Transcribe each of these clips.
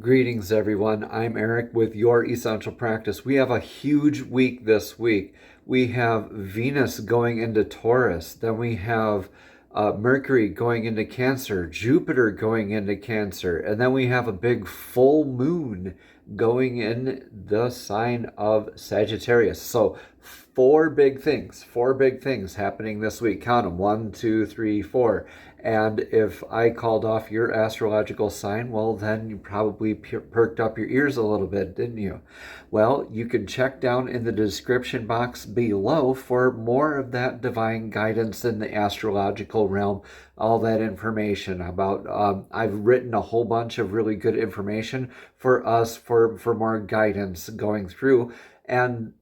Greetings, everyone. I'm Eric with Your Essential Practice. We have a huge week this week. We have Venus going into Taurus. Then we have Mercury going into Cancer, Jupiter going into Cancer, and then we have a big full moon going in the sign of Sagittarius. So four big things happening this week. Count them: 1, 2, 3, 4. And if I called off your astrological sign, well, then you probably perked up your ears a little bit, didn't you? Well, you can check down in the description box below for more of that divine guidance in the astrological realm, all that information about, I've written a whole bunch of really good information for us for more guidance going through. And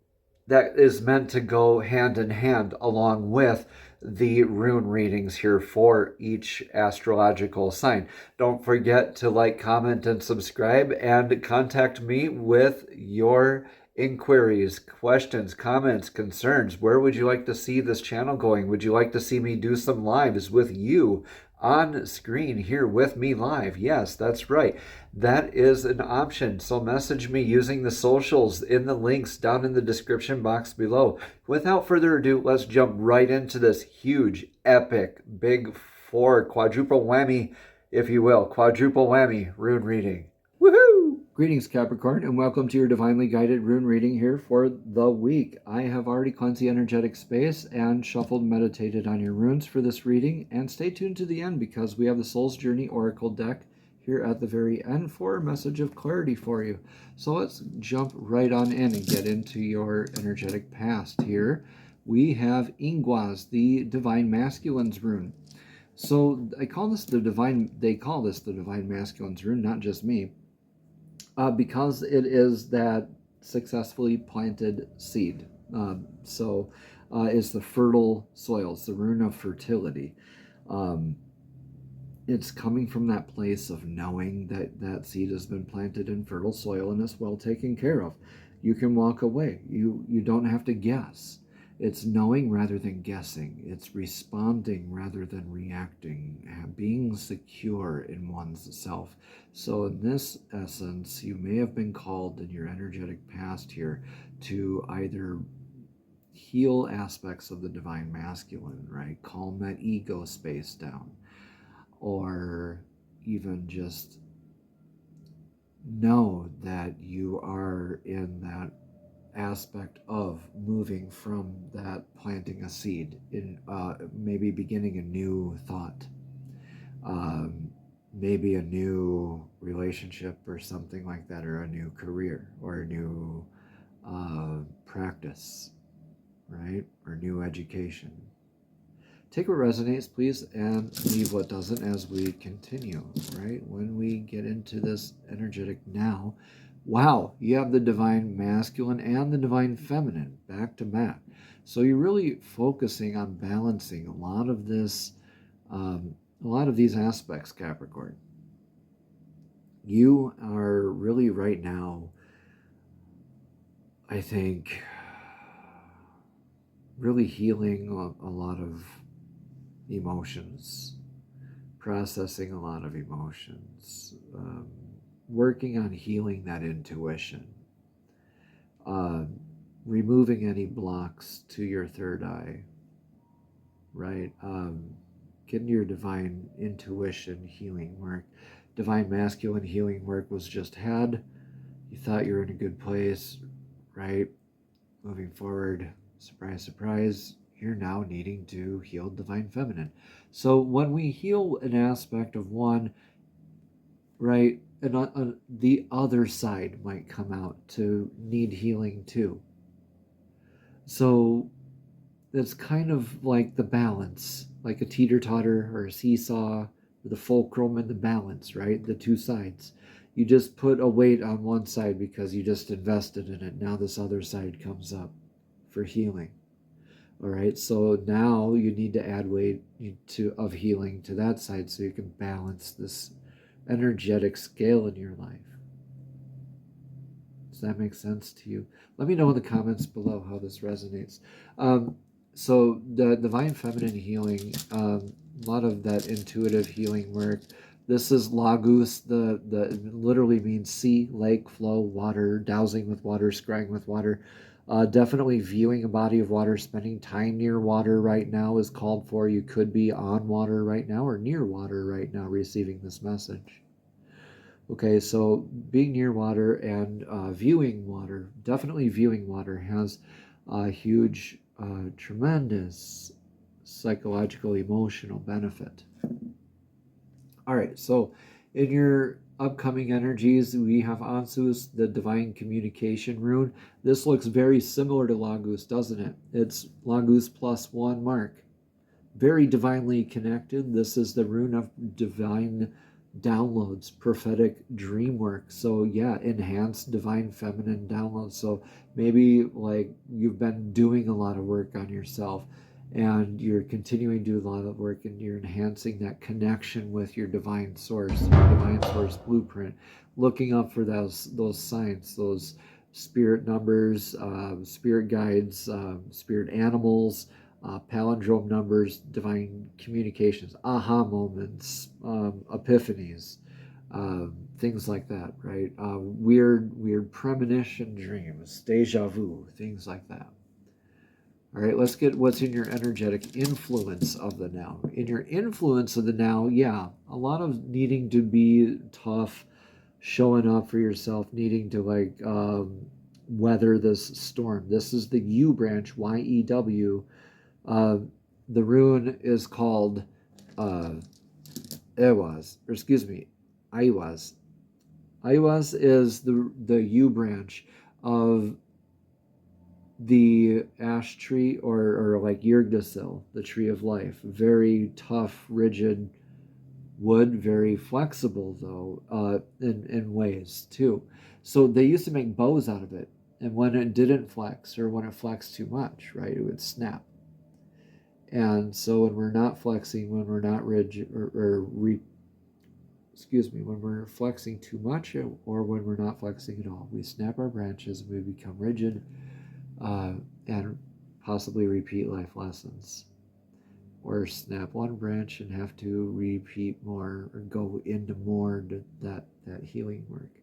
that is meant to go hand in hand along with the rune readings here for each astrological sign. Don't forget to like, comment, and subscribe, and contact me with your inquiries, questions, comments, concerns. Where would you like to see this channel going? Would you like to see me do some lives with you on screen here with me live? Yes, that's right. That is an option. So message me using the socials in the links down in the description box below. Without further ado, let's jump right into this huge, epic, big four, quadruple whammy, if you will, quadruple whammy rune reading. Woohoo! Greetings, Capricorn, and welcome to your divinely guided rune reading here for the week. I have already cleansed the energetic space and shuffled and meditated on your runes for this reading. And stay tuned to the end because we have the Soul's Journey Oracle deck here at the very end for a message of clarity for you. So let's jump right on in and get into your energetic past here. We have Ingwaz, the Divine Masculine's rune. So they call this the Divine Masculine's rune, not just me. Because it is that successfully planted seed. It's the fertile soil. It's the rune of fertility. It's coming from that place of knowing that that seed has been planted in fertile soil and is well taken care of. You can walk away. You don't have to guess. It's knowing rather than guessing. It's responding rather than reacting, being secure in one's self. So in this essence, you may have been called in your energetic past here to either heal aspects of the divine masculine, right? Calm that ego space down, or even just know that you are in that aspect of moving from that planting a seed in maybe beginning a new thought, maybe a new relationship or something like that, or a new career or a new practice, right? Or new education. Take what resonates, please, and leave what doesn't as we continue, right? When we get into this energetic now, wow, you have the divine masculine and the divine feminine back to back. So you're really focusing on balancing a lot of this, a lot of these aspects, Capricorn. You are really right now, I think, really healing a lot of emotions, processing a lot of emotions, working on healing that intuition, removing any blocks to your third eye, right? Getting your divine intuition healing work. Divine masculine healing work was just had. You thought you were in a good place, right? Moving forward, surprise, surprise, you're now needing to heal divine feminine. So when we heal an aspect of one, right, and the other side might come out to need healing too. So it's kind of like the balance, like a teeter-totter or a seesaw, the fulcrum and the balance, right? The two sides. You just put a weight on one side because you just invested in it. Now this other side comes up for healing. All right, so now you need to add weight of healing to that side so you can balance this energetic scale in your life. Does that make sense to you? Let me know in the comments below how this resonates. So the divine feminine healing, a lot of that intuitive healing work, This is Lagos, it literally means sea, lake, flow, water, dowsing with water, scrying with water. Definitely viewing a body of water, spending time near water right now is called for. You could be on water right now or near water right now receiving this message. Okay, so being near water and viewing water, definitely viewing water has a huge, tremendous psychological, emotional benefit. All right, so in your upcoming energies, we have Ansus, the divine communication rune. This looks very similar to Lagus, doesn't it? It's Lagus +1 mark. Very divinely connected. This is the rune of divine downloads, prophetic dream work. So yeah, enhanced divine feminine downloads. So maybe like you've been doing a lot of work on yourself and you're continuing to do a lot of work and you're enhancing that connection with your divine source blueprint, looking up for those signs, those spirit numbers, spirit guides, spirit animals, palindrome numbers, divine communications, aha moments, epiphanies, things like that, right? Weird premonition dreams, deja vu, things like that. All right, let's get what's in your energetic influence of the now. In your influence of the now, yeah, a lot of needing to be tough, showing up for yourself, needing to weather this storm. This is the U branch, Y-E-W. The rune is called Iwas. Iwas is the U branch of the ash tree, or like Yggdrasil, the tree of life. Very tough, rigid wood, very flexible though, in ways too. So they used to make bows out of it, and when it didn't flex, or when it flexed too much, right, it would snap. And so when we're not flexing, when we're not rigid, when we're flexing too much, or when we're not flexing at all, we snap our branches and we become rigid, and possibly repeat life lessons, or snap one branch and have to repeat more or go into more that healing work.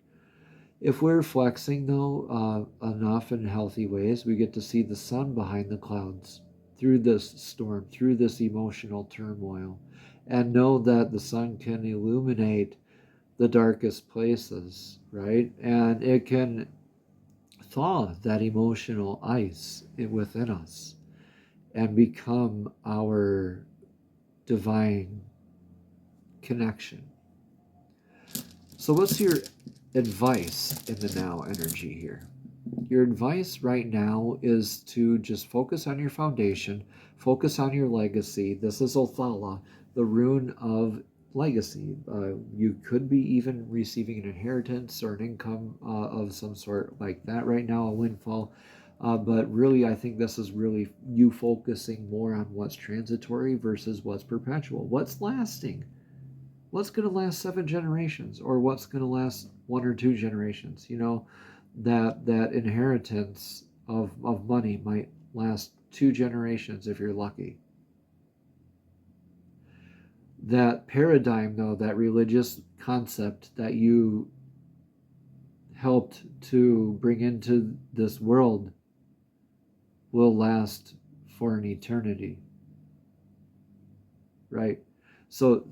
If we're flexing though enough in healthy ways, we get to see the sun behind the clouds through this storm, through this emotional turmoil, and know that the sun can illuminate the darkest places, right? And it can thaw that emotional ice within us and become our divine connection. So what's your advice in the now energy here? Your advice right now is to just focus on your foundation, focus on your legacy. This is Othala, the rune of legacy. You could be even receiving an inheritance or an income of some sort like that right now, a windfall. But really, I think this is really you focusing more on what's transitory versus what's perpetual. What's lasting? What's going to last 7 generations, or what's going to last 1 or 2 generations? You know, that inheritance of money might last 2 generations if you're lucky. That paradigm, though, that religious concept that you helped to bring into this world will last for an eternity, right? So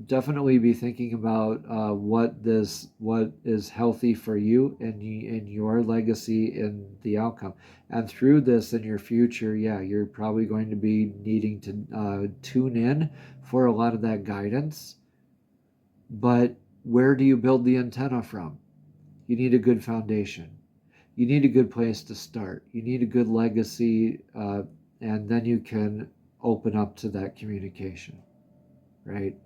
definitely be thinking about what is healthy for you and your legacy and the outcome. And through this in your future, yeah, you're probably going to be needing to tune in for a lot of that guidance. But where do you build the antenna from? You need a good foundation. You need a good place to start. You need a good legacy, and then you can open up to that communication, right?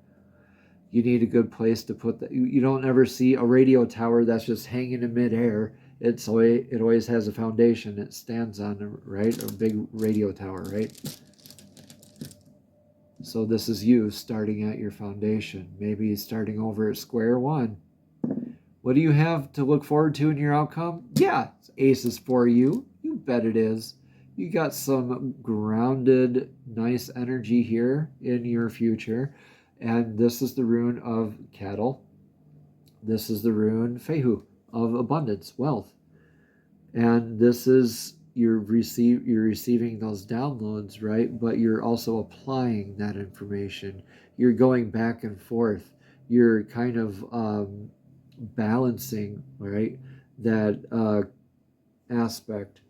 You need a good place to put that. You don't ever see a radio tower that's just hanging in midair. It always has a foundation it stands on, right? A big radio tower, right? So this is you starting at your foundation, maybe starting over at square one. What do you have to look forward to in your outcome? Yeah, Ace is for you. You bet it is. You got some grounded, nice energy here in your future. And this is the rune of cattle. This is the rune Fehu of abundance, wealth. And this is you're receiving those downloads, right? But you're also applying that information. You're going back and forth. You're kind of balancing, right, that aspect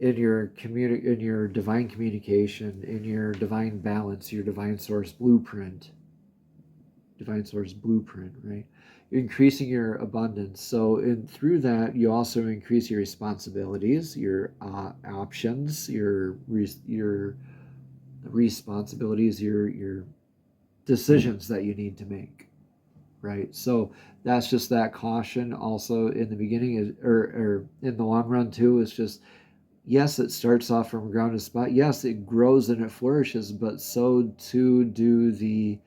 in your in your divine communication, in your divine balance, your divine source blueprint, right? You're increasing your abundance. So through that, you also increase your responsibilities, your options, your responsibilities, your decisions that you need to make, right? So that's just that caution. Also, in the beginning, or in the long run too, it's just, yes, it starts off from a grounded spot. Yes, it grows and it flourishes, but so too do the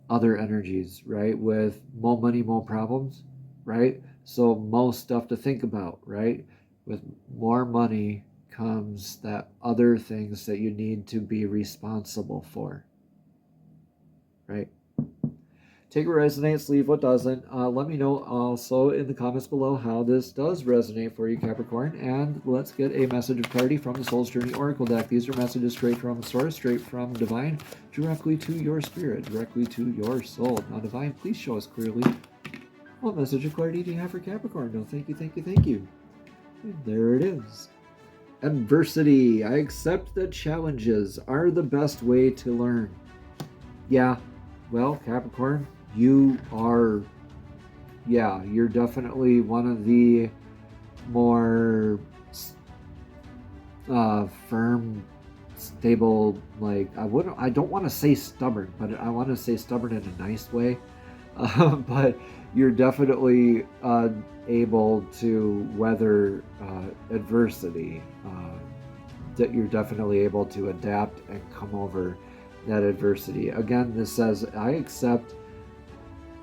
other energies, right? With more money, more problems, right? So most stuff to think about, right? With more money comes that other things that you need to be responsible for, right? Take what resonates, leave what doesn't. Let me know also in the comments below how this does resonate for you, Capricorn. And let's get a message of clarity from the Soul's Journey Oracle deck. These are messages straight from the source, straight from Divine, directly to your spirit, directly to your soul. Now, Divine, please show us clearly what message of clarity do you have for Capricorn? No, thank you, thank you, thank you. And there it is. Adversity. I accept that challenges are the best way to learn. Yeah, well, Capricorn, you're definitely one of the more firm, stable, like, I don't want to say stubborn, but I want to say stubborn in a nice way. But you're definitely able to weather adversity. That you're definitely able to adapt and come over that adversity. Again, this says, I accept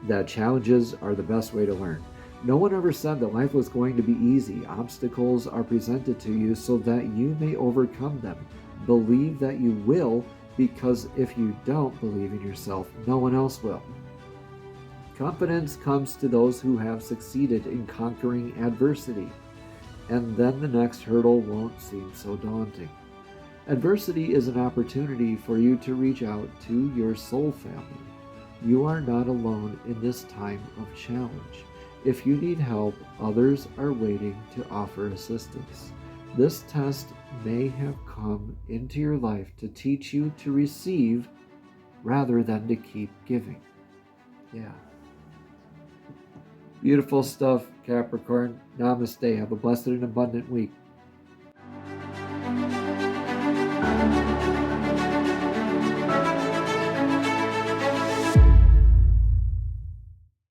that challenges are the best way to learn. No one ever said that life was going to be easy. Obstacles are presented to you so that you may overcome them. Believe that you will, because if you don't believe in yourself, no one else will. Confidence comes to those who have succeeded in conquering adversity, and then the next hurdle won't seem so daunting. Adversity is an opportunity for you to reach out to your soul family. You are not alone in this time of challenge. If you need help, others are waiting to offer assistance. This test may have come into your life to teach you to receive rather than to keep giving. Yeah. Beautiful stuff, Capricorn. Namaste. Have a blessed and abundant week.